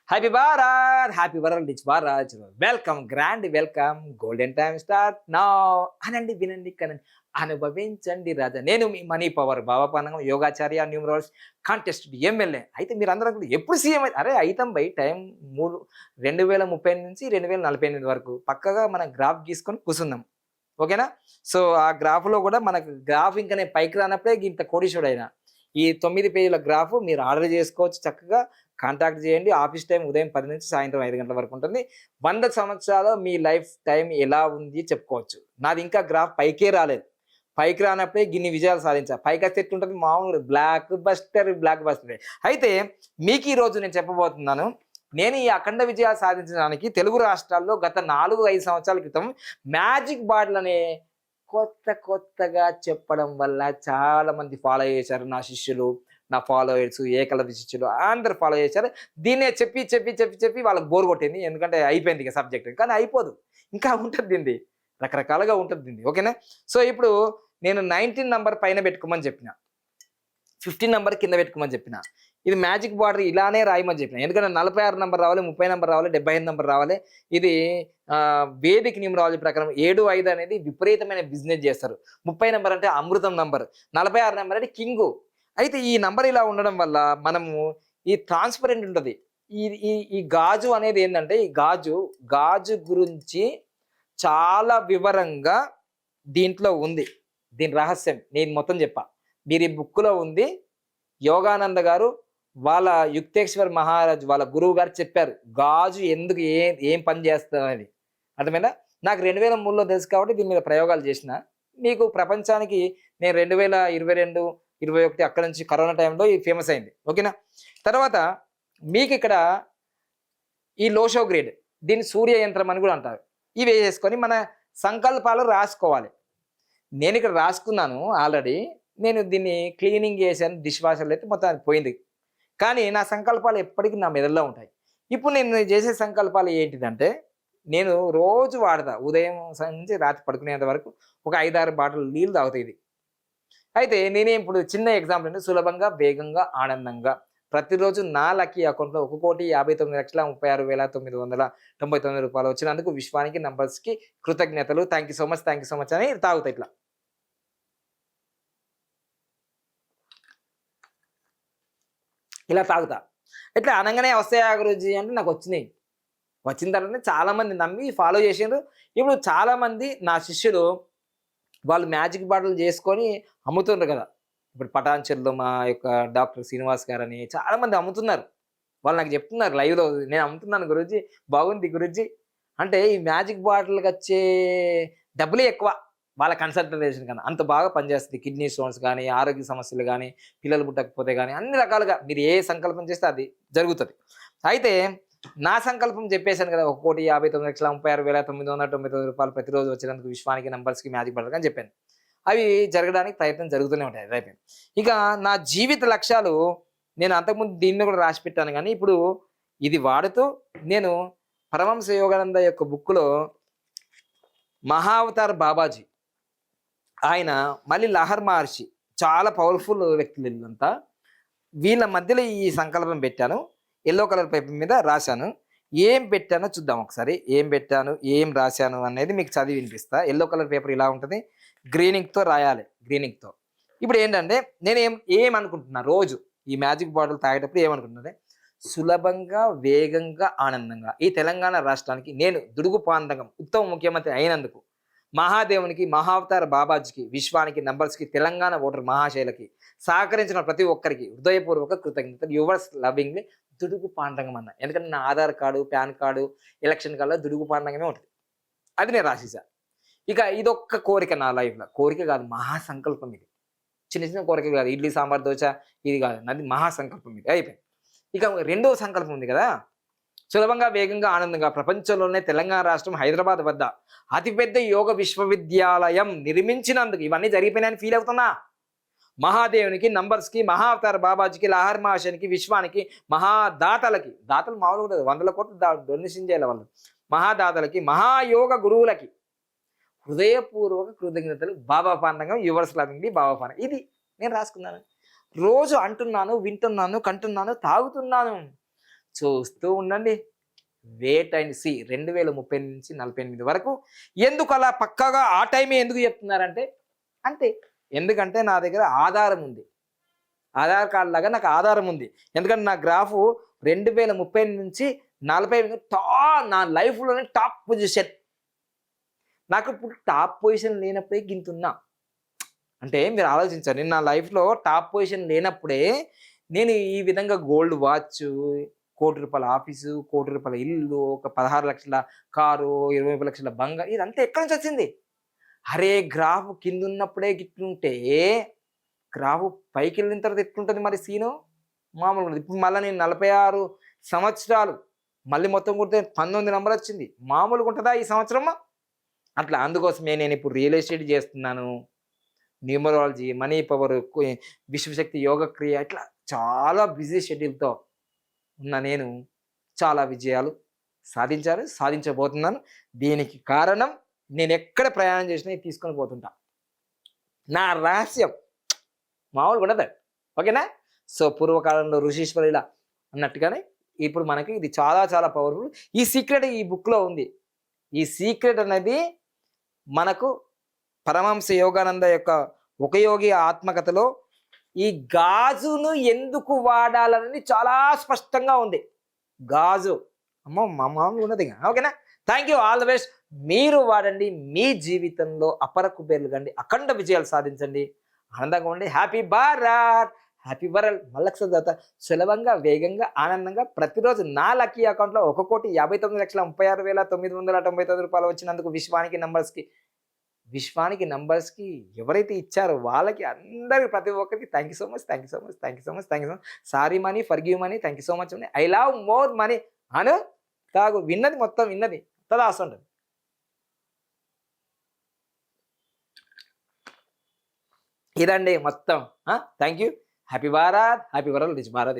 Happy Bharat happy world rich Bharat welcome grand welcome golden time start now అనండి వినండి కనండి అనుభవించండి రాజా నేను మీ మనీ పవర్ భావపానంగం యోగాచార్య న్యూమరాలజీ కాంటెస్ట్ ఎమ్మెల్యే అయితే మీరు అందరూ కూడా ఎప్పుడు సీఎం అరే అయితాం బై టైం 2030 నుంచి 2048 వరకు పక్కగా మనం గ్రాఫ్ గీసుకొని కూర్చుందాం ఓకేనా సో ఆ గ్రాఫ్లో కూడా మనకు గ్రాఫ్ ఇంకా నేను పైకి రానప్పుడే ఇంత కోటీశ్వరుడు అయినా ఈ 9 పేజీల గ్రాఫ్ మీరు ఆర్డర్ చేసుకోవచ్చు చక్కగా కాంటాక్ట్ చేయండి ఆఫీస్ టైం ఉదయం 10 నుంచి సాయంత్రం 5 గంటల వరకు ఉంటుంది 100 సంవత్సరాలు మీ లైఫ్ టైం ఎలా ఉంది చెప్పుకోవచ్చు నాది ఇంకా గ్రాఫ్ పైకే రాలేదు పైకి రానప్పుడే గిన్ని విజయాలు సాధించా పైకి వస్తే ఎట్లుంటుంది మామూలు బ్లాక్ బస్టర్ అయితే మీకు ఈ రోజు నేను చెప్పబోతున్నాను నేను ఈ అఖండ విజయాలు సాధించడానికి తెలుగు రాష్ట్రాల్లో గత 4-5 సంవత్సరాల క్రితం మ్యాజిక్ బాటిల్ అనే కొత్తగా చెప్పడం వల్ల చాలా మంది ఫాలో చేశారు నా శిష్యులు నా ఫాలోయర్స్ ఏకలవ్య శిష్యులు అందరు ఫాలో చేశారు దీన్నే చెప్పి వాళ్ళకి బోర్ కొట్టింది ఎందుకంటే అయిపోయింది ఇక సబ్జెక్ట్ కానీ అయిపోదు ఇంకా ఉంటుంది దీన్ని రకరకాలుగా ఉంటుంది దీన్ని ఓకేనా సో ఇప్పుడు నేను 19 నంబర్ పైన పెట్టుకోమని చెప్పిన 15 నంబర్ కింద పెట్టుకోమని చెప్పిన ఇది మ్యాజిక్ బార్డర్ ఇలానే రాయమని చెప్పిన ఎందుకంటే 46 నంబర్ రావాలి 30 నంబర్ రావాలి 75 నంబర్ రావాలి ఇది వేదిక న్యూమరాలజీ ప్రకారం 7-5 అనేది విపరీతమైన బిజినెస్ చేస్తారు 30 నంబర్ అంటే అమృతం నంబర్ 46 నంబర్ అంటే కింగు అయితే ఈ నంబర్ ఇలా ఉండడం వల్ల మనము ఈ ట్రాన్స్పరెంట్ ఉంటుంది ఈ గాజు అనేది ఏంటంటే ఈ గాజు గురించి చాలా వివరంగా దీంట్లో ఉంది దీని రహస్యం నేను మొత్తం చెప్పా మీరు ఈ బుక్లో ఉంది యోగానంద గారు వాళ్ళ యుక్తేశ్వర్ మహారాజ్ వాళ్ళ గురువు గారు చెప్పారు గాజు ఎందుకు ఏం పని చేస్తుంది అనేది అర్థమైందా నాకు 2003లో తెలుసు కాబట్టి దీని మీద ప్రయోగాలు చేసిన మీకు ప్రపంచానికి నేను 2022-21 అక్కడ నుంచి కరోనా టైంలో ఇది ఫేమస్ అయింది ఓకేనా తర్వాత మీకు ఇక్కడ ఈ లోషో గ్రేడ్ దీన్ని సూర్య యంత్రం అని కూడా అంటారు ఇవి వేసేసుకొని మన సంకల్పాలు రాసుకోవాలి నేను ఇక్కడ రాసుకున్నాను ఆల్రెడీ నేను దీన్ని క్లీనింగ్ చేశాను డిష్ వాషర్లు అయితే మొత్తం అది పోయింది కానీ నా సంకల్పాలు ఎప్పటికీ నా మెదడులో ఉంటాయి ఇప్పుడు నేను చేసే సంకల్పాలు ఏంటిదంటే నేను రోజు వాడతా ఉదయం నుంచి రాత్రి పడుకునేంత వరకు ఒక 5-6 బాటిల్ నీళ్ళు తాగుతాయి అయితే నేనే ఇప్పుడు చిన్న ఎగ్జాంపుల్ అంటే సులభంగా వేగంగా ఆనందంగా ప్రతిరోజు నా లక్కీ అకౌంట్లో 1,59,36,999 రూపాయలు వచ్చినందుకు విశ్వానికి నంబర్స్కి కృతజ్ఞతలు థ్యాంక్ యూ సో మచ్ అని తాగుతా ఇట్లా ఇలా తాగుతా ఇట్లా అనగానే వస్తాయా గురుజీ అంటే నాకు వచ్చినాయి వచ్చిన తర్వాత చాలామంది నమ్మి ఫాలో చేసిండ్రు ఇప్పుడు చాలామంది నా శిష్యులు వాళ్ళు మ్యాజిక్ బాటిల్ చేసుకొని అమ్ముతుండ్రు కదా ఇప్పుడు పటాన్చెరులో మా యొక్క డాక్టర్ శ్రీనివాస్ గారు అని చాలామంది అమ్ముతున్నారు వాళ్ళు నాకు చెప్తున్నారు లైవ్లో నేను అమ్ముతున్నాను గురూజీ బాగుంది గురూజీ అంటే ఈ మ్యాజిక్ బాటిల్కి వచ్చే డబ్బులే ఎక్కువ వాళ్ళ కన్సల్టేషన్ కన్నా అంత బాగా పనిచేస్తుంది కిడ్నీ స్టోన్స్ కానీ ఆరోగ్య సమస్యలు కానీ పిల్లలు పుట్టకపోతే కానీ అన్ని రకాలుగా మీరు ఏ సంకల్పం చేస్తే అది జరుగుతుంది అయితే నా సంకల్పం చెప్పేశాను కదా 1,59,36,999 రూపాయలు ప్రతిరోజు వచ్చినందుకు విశ్వానికి నంబర్స్కి మ్యాజిక్ బాటిల్ అని చెప్పాను అవి జరగడానికి ప్రయత్నం జరుగుతూనే ఉంటాయి అయిపోయింది ఇక నా జీవిత లక్ష్యాలు నేను అంతకుముందు దీన్ని కూడా రాసి పెట్టాను కానీ ఇప్పుడు ఇది వాడుతూ నేను పరమహంస యోగానంద యొక్క బుక్లో మహావతార్ బాబాజీ ఆయన మళ్ళీ లహర్ మహర్షి చాలా పవర్ఫుల్ వ్యక్తులు వీళ్ళంతా వీళ్ళ మధ్యలో ఈ సంకల్పం పెట్టాను ఎల్లో కలర్ పేపర్ మీద రాశాను ఏం పెట్టానో చూద్దాం ఒకసారి ఏం పెట్టాను ఏం రాశాను అనేది మీకు చదివి వినిపిస్తా ఎల్లో కలర్ పేపర్ ఇలా ఉంటుంది గ్రీనింగ్తో రాయాలి గ్రీనింగ్తో ఇప్పుడు ఏంటంటే నేను ఏమనుకుంటున్నా రోజు ఈ మ్యాజిక్ బాటిల్ తాగేటప్పుడు ఏమనుకుంటున్నా సులభంగా వేగంగా ఆనందంగా ఈ తెలంగాణ రాష్ట్రానికి నేను దుడుగు పాండగం ఉత్తమ ముఖ్యమంత్రి అయినందుకు మహాదేవునికి మహావతార బాబాజీకి విశ్వానికి నంబర్స్కి తెలంగాణ ఓటర్ మహాశైలకి సహకరించిన ప్రతి ఒక్కరికి హృదయపూర్వక కృతజ్ఞతలు యువర్స్ లవింగ్లీ దుడుగు పాండగం అన్న ఎందుకంటే నా Aadhaar card pan card election కార్డులో దుడుగు పాండగమే ఉంటుంది అది నేను రాసేసా ఇక ఇదొక్క కోరిక నా లైఫ్లో కోరిక కాదు మహాసంకల్పం ఇది చిన్న కోరిక కాదు ఇడ్లీ సాంబార్ దోశ ఇది కాదు నాది మహాసంకల్పం ఇది అయిపోయింది ఇక రెండవ సంకల్పం ఉంది కదా సులభంగా వేగంగా ఆనందంగా ప్రపంచంలోనే తెలంగాణ రాష్ట్రం హైదరాబాద్ వద్ద అతిపెద్ద యోగ విశ్వవిద్యాలయం నిర్మించినందుకు ఇవన్నీ జరిగిపోయినాయని ఫీల్ అవుతున్నా మహాదేవునికి నంబర్స్కి మహావతార బాబాజీకి లహర్ మహాశనికి విశ్వానికి మహాదాతలకి దాతలు మామూలు ఉంటుంది 100 కోట్లు డొనేషన్ చేయాలి వాళ్ళు మహాదాతలకి మహాయోగ గురువులకి హృదయపూర్వక కృతజ్ఞతలు బాబా పాండంగం యువర్స్ లవింగ్లీ బాబా పాండంగం ఇది నేను రాసుకున్నాను రోజు అంటున్నాను వింటున్నాను కంటున్నాను తాగుతున్నాను చూస్తూ ఉండండి. వెయిట్ అండ్ సీ 2030 నుంచి 48 వరకు. ఎందుకు అలా పక్కాగా ఆ టైమే ఎందుకు చెప్తున్నారంటే అంతే. ఎందుకంటే నా దగ్గర ఆధారం ఉంది. ఆధార్ కార్డ్ లాగా నాకు ఆధారం ఉంది. ఎందుకంటే నా గ్రాఫు 2030 నుంచి 40 నా లైఫ్‌లోనే టాప్ పొజిషన్. నాకు ఇప్పుడు టాప్ పొజిషన్ లేనప్పుడే గింతున్నా. అంటే మీరు ఆలోచించండి. నా లైఫ్‌లో టాప్ పొజిషన్ లేనప్పుడే నేను ఈ విధంగా గోల్డ్ వాచ్, ₹1,00,00,000 ఆఫీసు, ₹1,00,00,000 ఇల్లు, ఒక 16 లక్షల కారు, 20 లక్షల బంగారం ఇదంతా ఎక్కడి నుంచి వచ్చింది? అరే! గ్రాఫ్ కిందున్నప్పుడే గిట్లుంటే, గ్రాఫ్ పైకెళ్ళిన తర్వాత ఎట్లుంటది మరి సీను? మామూలుగా ఉండదు. ఇప్పుడు మళ్ళా నేను 46 సంవత్సరాలు మళ్ళీ మొత్తం కొడితే 19 నంబర్ వచ్చింది. మామూలుగా ఉంటదా ఈ సంవత్సరము? అట్లా అందుకోసమే నేను ఇప్పుడు రియల్ ఎస్టేట్ చేస్తున్నాను. న్యూమరాలజీ, మనీ పవర్, విశ్వశక్తి యోగ క్రియ ఇట్లా చాలా బిజీ షెడ్యూల్‌తో ఉన్న నేను చాలా విజయాలు సాధించబోతున్నాను. దీనికి కారణం నేను ఎక్కడ ప్రయాణం చేసినా ఇది తీసుకొని పోతుంటా. నా రహస్యం మామూలుగా ఉండదు. ఓకేనా? సో పూర్వకాలంలో ఋషీశ్వరుల అన్నట్టుగానే ఇప్పుడు మనకి ఇది చాలా చాలా పవర్ఫుల్. ఈ సీక్రెట్ ఈ బుక్‌లో ఉంది. ఈ సీక్రెట్ అనేది మనకు పరమహంస యోగానంద యొక్క ఒక యోగి ఆత్మకథలో ఈ గాజును ఎందుకు వాడాలనేది చాలా స్పష్టంగా ఉంది. గాజు అమ్మో మామూలుగా ఉన్నది. ఓకేనా? Thank you. All the best. మీరు వాడండి. మీ జీవితంలో అపర కుబేర్లు కండి, అఖండ విజయాలు సాధించండి. ఆనందంగా ఉండి హ్యాపీ భారత్, హ్యాపీ వరల్డ్. మళ్ళొకసారి తర్వాత సులభంగా, వేగంగా, ఆనందంగా ప్రతిరోజు నా లక్కీ అకౌంట్లో 1,59,36,999 వచ్చినందుకు విశ్వానికి నంబర్స్కి ఎవరైతే ఇచ్చారో వాళ్ళకి అందరికి ప్రతి ఒక్కరికి thank you so much. Sorry money, forgive money, thank you so much. I love more money అను తాగు. విన్నది మొత్తం విన్నది తదాస ఉంటుంది. ఇదండి మొత్తం. Thank you. Happy Bharat, happy world, rich Bharat.